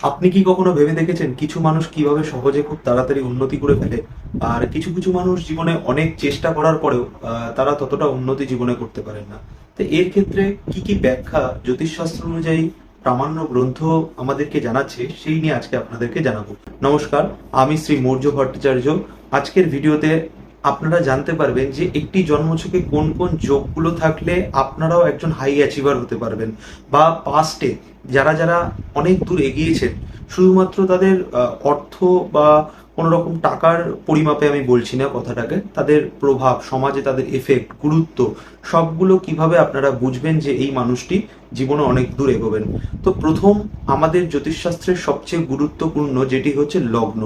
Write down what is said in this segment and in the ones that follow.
আপনি কি কখনো ভেবে দেখেছেন কিছু মানুষ কিভাবে সহজে খুব তাড়াতাড়ি উন্নতি করে ফেলে, আর কিছু কিছু মানুষ জীবনে অনেক চেষ্টা করার পরেও তারা ততটা উন্নতি জীবনে করতে পারেন না। তো এর ক্ষেত্রে কি কি ব্যাখ্যা জ্যোতিষশাস্ত্র অনুযায়ী প্রামাণ্য গ্রন্থ আমাদেরকে জানাচ্ছে সেই নিয়ে আজকে আপনাদেরকে জানাবো। নমস্কার, আমি শ্রী মৌর্য ভট্টাচার্য। আজকের ভিডিওতে আপনারা জানতে পারবেন যে একটি জন্মছকে কোন কোন যোগগুলো থাকলে আপনারাও একজন হাই অ্যাচিভার হতে পারবেন, বা পাস্টে যারা যারা অনেক দূর এগিয়েছেন, শুধুমাত্র তাদের অর্থ বা কোনো রকম টাকার পরিমাপে আমি বলছি না কথাটাকে, তাদের প্রভাব সমাজে, তাদের এফেক্ট, গুরুত্ব, সবগুলো কিভাবে আপনারা বুঝবেন যে এই মানুষটি জীবনে অনেক দূর এগোবেন। তো প্রথম আমাদের জ্যোতিষশাস্ত্রের সবচেয়ে গুরুত্বপূর্ণ যেটি হচ্ছে লগ্ন।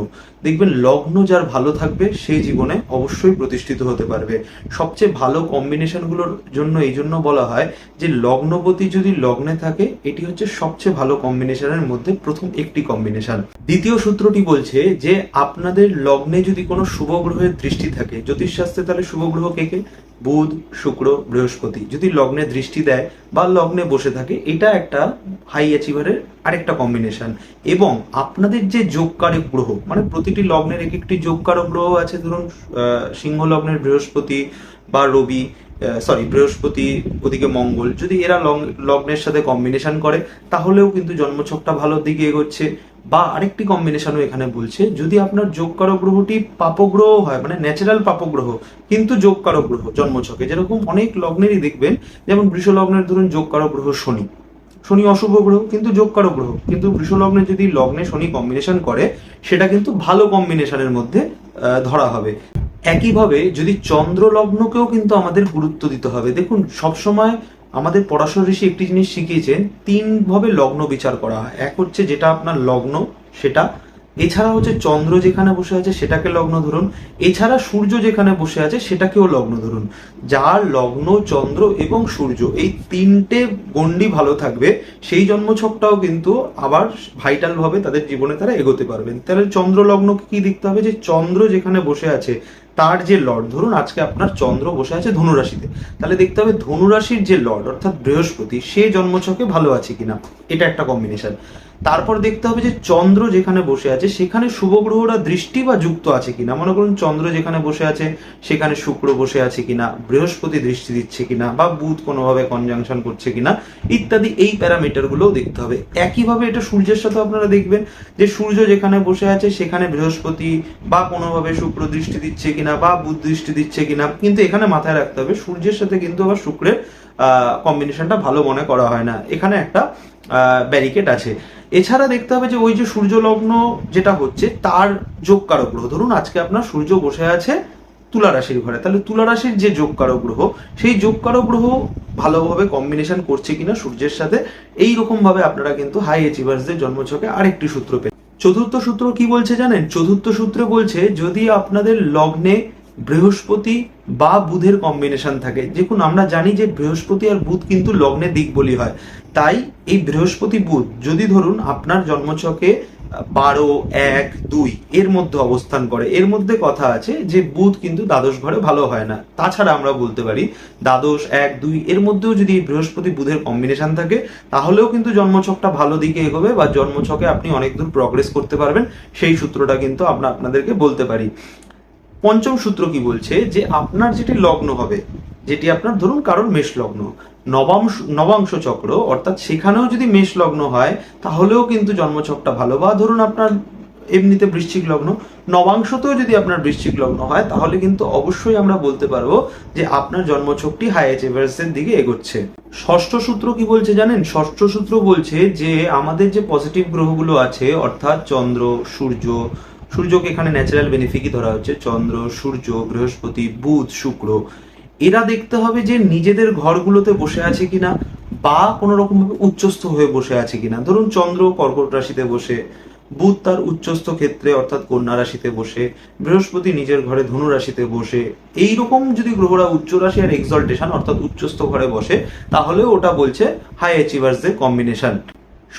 দেখবেন লগ্ন যার ভালো থাকবে সেই জীবনে অবশ্যই প্রতিষ্ঠিত হতে পারবে। সবচেয়ে ভালো কম্বিনেশনগুলোর জন্য এই জন্য বলা হয় যে লগ্নপতি যদি লগ্নে থাকে, এটি হচ্ছে সবচেয়ে ভালো কম্বিনেশনের মধ্যে প্রথম একটি কম্বিনেশন। দ্বিতীয় সূত্রটি বলছে যে আপনাদের লগ্নে যদি কোনো শুভ গ্রহের দৃষ্টি থাকে, জ্যোতিষশাস্ত্রে তাহলে শুভ গ্রহ কে কে? বুধ, শুক্র, বৃহস্পতি যদি লগ্নে দৃষ্টি দেয় বা লগ্নে বসে থাকে, এটা একটা হাই অ্যাচিভারের আরেকটা কম্বিনেশন। এবং আপনাদের যে যোগকারক গ্রহ, মানে প্রতিটি লগ্নের এক একটি যোগকারক গ্রহ আছে। ধরুন সিংহ লগ্নের বৃহস্পতি বা রবি, বৃহস্পতি, ওদিকে মঙ্গল, যদি এরা লগ্নের সাথে কম্বিনেশন করে তাহলেও কিন্তু জন্মছকটা ভালো দিকে এগোচ্ছে। বা আরেকটি কম্বিনেশনও এখানে বলছে, যদি আপনার যোগকারক গ্রহটি পাপগ্রহ হয়, মানে ন্যাচারাল পাপগ্রহ কিন্তু যোগকারক গ্রহ জন্মছকে, যেরকম অনেক লগ্নেরই দেখবেন, যেমন বৃষ লগ্নের ধরুন যোগকারক গ্রহ শনি। শনি অশুভ গ্রহ কিন্তু যোগকারক গ্রহ, কিন্তু বৃষ লগ্নে যদি লগ্নে শনি কম্বিনেশন করে, সেটা কিন্তু ভালো কম্বিনেশনের মধ্যে ধরা হবে। একইভাবে যদি চন্দ্র লগ্নকেও কিন্তু আমাদের গুরুত্ব দিতে হবে। দেখুন, সবসময় আমাদের পরাশর ঋষি একটি জিনিস শিখিয়েছেন, তিন ভাবে লগ্ন বিচার করা হয়। এক হচ্ছে যেটা আপনার লগ্ন সেটা, এছাড়া হচ্ছে চন্দ্র যেখানে বসে আছে সেটাকে লগ্ন ধরুন, এছাড়া সূর্য যেখানে বসে আছে সেটাকেও লগ্ন ধরুন। যার লগ্ন, চন্দ্র এবং সূর্য এই তিনটে গণ্ডি ভালো থাকবে, সেই জন্মছকটাও কিন্তু আবার ভাইটাল ভাবে তাদের জীবনে তারা এগোতে পারবেন। তাহলে চন্দ্র লগ্নকে কি দেখতে হবে, যে চন্দ্র যেখানে বসে আছে তার যে লর্ড, ধরুন আজকে আপনার চন্দ্র বসে আছে ধনুরাশিতে, তাহলে দেখতে হবে ধনুরাশির যে লর্ড অর্থাৎ বৃহস্পতি, সে জন্মছকে ভালো আছে কিনা, এটা একটা কম্বিনেশন। তারপর দেখতে হবে যে চন্দ্র যেখানে বসে আছে সেখানে শুভ গ্রহরা দৃষ্টি বা যুক্ত আছে কিনা। মনে করুন চন্দ্র যেখানে বসে আছে সেখানে শুক্র বসে আছে কিনা, বৃহস্পতি দৃষ্টি দিচ্ছে কিনা, বা বুধ কোনোভাবে কনজাংশন করছে কিনা, ইত্যাদি এই প্যারামিটার গুলোও দেখতে হবে। একইভাবে এটা সূর্যের সাথে আপনারা দেখবেন যে সূর্য যেখানে বসে আছে সেখানে বৃহস্পতি বা কোনোভাবে শুক্র দৃষ্টি দিচ্ছে কিনা বা বুধ দৃষ্টি দিচ্ছে কিনা। কিন্তু এখানে মাথায় রাখতে হবে সূর্যের সাথে কিন্তু আবার শুক্রের কম্বিনেশনটা ভালো মনে করা হয় না, এখানে একটা ব্যারিকেড আছে। এছাড়া দেখতে হবে যে ওই যে সূর্য লগ্ন যেটা হচ্ছে তার যোগকারক গ্রহ, ধরুন আজকে আপনার সূর্য বসে আছে তুলা রাশির ঘরে, তাহলে তুলা রাশির যে যোগকারক গ্রহ, সেই যোগকারক গ্রহ ভালোভাবে কম্বিনেশন করছে কিনা সূর্যের সাথে, এই রকম ভাবে আপনারা কিন্তু হাই অ্যাচিভার্সদের জন্মছকে আরেকটি সূত্র পেন। চতুর্থ সূত্র কি বলছে জানেন? চতুর্থ সূত্রে বলছে যদি আপনাদের লগ্নে বৃহস্পতি বা বুধের কম্বিনেশন থাকে। দেখুন, আমরা জানি যে বৃহস্পতি আর বুধ কিন্তু লগ্নে দিক বলি হয়, তাই এই বৃহস্পতি বুধ যদি ধরুন আপনার জন্মছকে 12, 1, 2 এর মধ্যে অবস্থান করে, এর মধ্যে কথা আছে যে বুধ কিন্তু দ্বাদশ ঘরে ভালো হয় না। তাছাড়া আমরা বলতে পারি দ্বাদশ, 1, 2 এর মধ্যেও যদি বৃহস্পতি বুধের কম্বিনেশন থাকে তাহলেও কিন্তু জন্মছকটা ভালো দিকে এগোবে, বা জন্মছকে আপনি অনেক দূর প্রগ্রেস করতে পারবেন। সেই সূত্রটা কিন্তু আমরা আপনাদেরকে বলতে পারি। পঞ্চম সূত্র কি বলছে, যে আপনার যেটি লগ্ন হবে, যেটি আপনার ধরুন কারণ মেষ লগ্ন, নবাংশ চক্র অর্থাৎ সেখানেও যদি মেষ লগ্ন হয় তাহলেও কিন্তু জন্মছকটা ভালো। বা ধরুন আপনার এমনিতে বৃশ্চিক লগ্ন, নবাংশতেও যদি আপনার বৃশ্চিক লগ্ন হয় তাহলে কিন্তু অবশ্যই আমরা বলতে পারবো যে আপনার জন্মছকটি হাই অ্যাচিভার্সের দিকে এগোচ্ছে। ষষ্ঠ সূত্র কি বলছে জানেন? ষষ্ঠ সূত্র বলছে যে আমাদের যে পজিটিভ গ্রহগুলো আছে অর্থাৎ চন্দ্র, সূর্যকে এখানে ন্যাচারাল বেনিফিকই ধরা হচ্ছে, চন্দ্র, সূর্য, বৃহস্পতি, বুধ, শুক্র, এরা দেখতে হবে যে নিজেদের ঘরগুলোতে বসে আছে কিনা বা কোনো রকম ভাবে উচ্চস্থ হয়ে বসে আছে কিনা। ধরুন চন্দ্র কর্কট রাশিতে বসে, বুধ তার উচ্চস্থ ক্ষেত্রে অর্থাৎ কন্যা রাশিতে বসে, বৃহস্পতি নিজের ঘরে ধনু রাশিতে বসে, এইরকম যদি গ্রহরা উচ্চ রাশি আর এক্সল্টেশন অর্থাৎ উচ্চস্থ ঘরে বসে তাহলে ওটা বলছে হাই অ্যাচিভার্সদের কম্বিনেশন।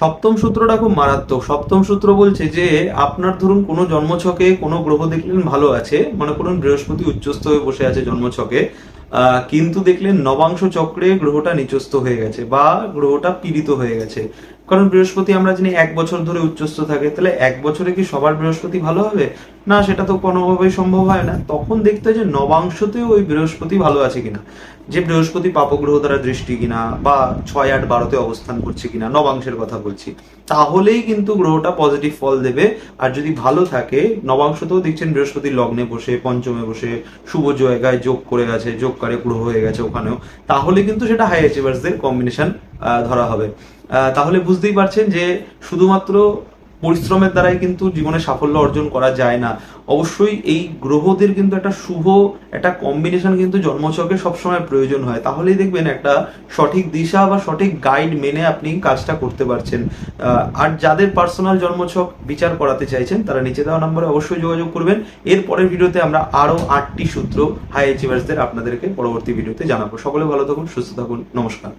সপ্তম সূত্রটা খুব মারাত্মক। সপ্তম সূত্র বলছে যে আপনার ধরুন কোনো জন্মছকে কোনো গ্রহ দেখলেন ভালো আছে, মনে করুন বৃহস্পতি উচ্চস্থ হয়ে বসে আছে জন্মছকে, কিন্তু দেখলেন নবাংশ চক্রে গ্রহটা নিচস্থ হয়ে গেছে বা গ্রহটা পীড়িত হয়ে গেছে। কারণ বৃহস্পতি আমরা জানি 1 বছর ধরে উচ্চস্থ থাকে, তাহলে 1 বছরে কি সবার বৃহস্পতি ভালো হবে? না, সেটা তো কোনোভাবেই সম্ভব হয় না। তখন দেখতে হয় যে নবাংশতেও ওই বৃহস্পতি ভালো আছে কিনা, যে বৃহস্পতি পাপগ্রহ দ্বারা দৃষ্টি কিনা, বা 6, 8, 12-তে অবস্থান করছে কিনা, নবাংশের কথা বলছি, তাহলেই কিন্তু গ্রহটা পজিটিভ ফল দেবে। আর যদি ভালো থাকে, নবাংশতেও দেখছেন বৃহস্পতি লগ্নে বসে, পঞ্চমে বসে, শুভ জায়গায় যোগ করে গেছে, যোগকারী গ্রহ হয়ে গেছে ওখানেও, তাহলে কিন্তু সেটা হাই অ্যাচিভার্সদের কম্বিনেশন ধরা হবে। তাহলে বুঝতেই পারছেন যে শুধুমাত্র পরিশ্রমের দ্বারাই কিন্তু জীবনে সাফল্য অর্জন করা যায় না। অবশ্যই এই গ্রহদের কিন্তু একটা শুভ একটা কম্বিনেশন কিন্তু জন্মছকে সবসময় প্রয়োজন হয়, তাহলেই দেখবেন একটা সঠিক দিশা বা সঠিক গাইড মেনে আপনি কাজটা করতে পারছেন। আর যাদের পার্সোনাল জন্মছক বিচার করাতে চাইছেন, তারা নিচে দেওয়া নম্বরে অবশ্যই যোগাযোগ করবেন। এর পরের ভিডিওতে আমরা আরো 8টি সূত্র হাই অ্যাচিভার্সদের আপনাদেরকে পরবর্তী ভিডিওতে জানাবো। সকলে ভালো থাকুন, সুস্থ থাকুন, নমস্কার।